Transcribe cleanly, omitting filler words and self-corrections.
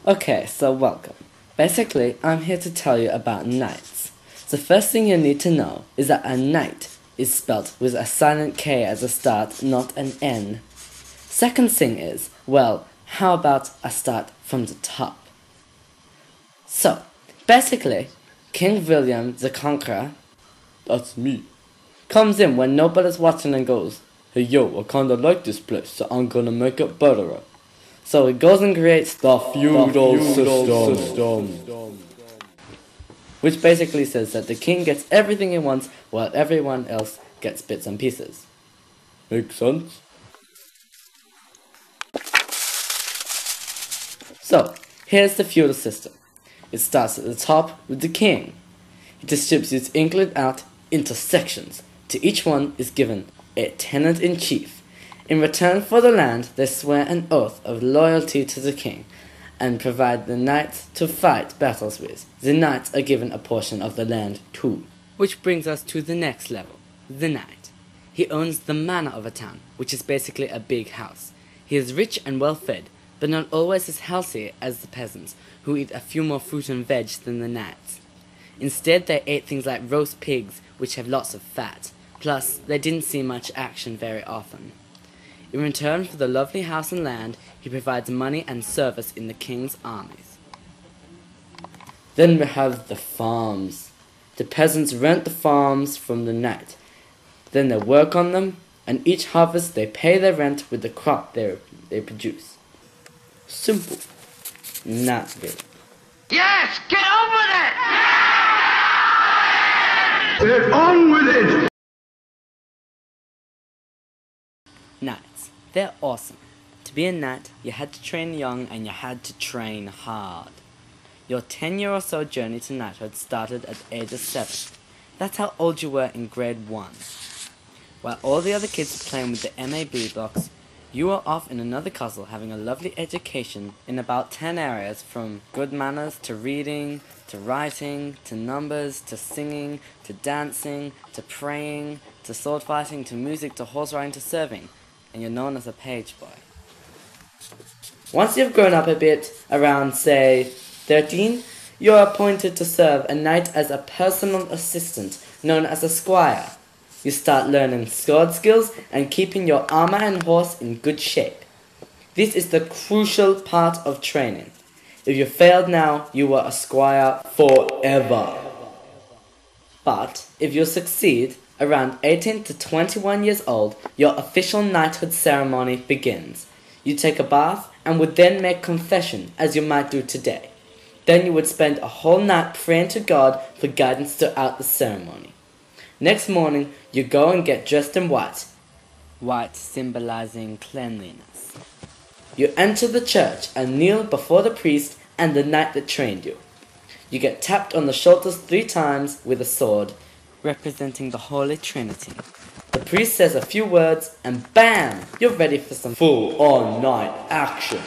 Okay, so welcome. Basically, I'm here to tell you about knights. The first thing you need to know is that a knight is spelled with a silent K as a start, not an N. Second thing is, well, how about a start from the top? So, basically, King William the Conqueror, that's me, comes in when nobody's watching and goes, "Hey yo, I kinda like this place, so I'm gonna make it better." So he goes and creates the feudal system, which basically says that the king gets everything he wants while everyone else gets bits and pieces. Make sense? So, here's the feudal system. It starts at the top with the king. He distributes England out into sections. To each one is given a tenant-in-chief. In return for the land, they swear an oath of loyalty to the king and provide the knights to fight battles with. The knights are given a portion of the land too. Which brings us to the next level, the knight. He owns the manor of a town, which is basically a big house. He is rich and well fed, but not always as healthy as the peasants, who eat a few more fruit and veg than the knights. Instead, they ate things like roast pigs, which have lots of fat. Plus, they didn't see much action very often. In return for the lovely house and land, he provides money and service in the king's armies. Then we have the farms. The peasants rent the farms from the knight. Then they work on them, and each harvest they pay their rent with the crop they produce. Simple. Not really. Yes! Get on with it! Get on with it! Knights. They're awesome. To be a knight, you had to train young and you had to train hard. Your 10-year or so journey to knighthood started at the age of 7. That's how old you were in grade 1. While all the other kids were playing with the MAB blocks, you were off in another castle having a lovely education in about 10 areas, from good manners to reading, to writing, to numbers, to singing, to dancing, to praying, to sword fighting, to music, to horse riding, to serving. And you're known as a page boy. Once you've grown up a bit, around say 13, you're appointed to serve a knight as a personal assistant, known as a squire. You start learning sword skills and keeping your armor and horse in good shape. This is the crucial part of training. If you failed now, you were a squire forever. But if you succeed, around 18 to 21 years old, your official knighthood ceremony begins. You take a bath and would then make confession, as you might do today. Then you would spend a whole night praying to God for guidance throughout the ceremony. Next morning, you go and get dressed in white. White symbolizing cleanliness. You enter the church and kneel before the priest and the knight that trained you. You get tapped on the shoulders 3 times with a sword, representing the Holy Trinity. The priest says a few words and BAM! You're ready for some full-on night action.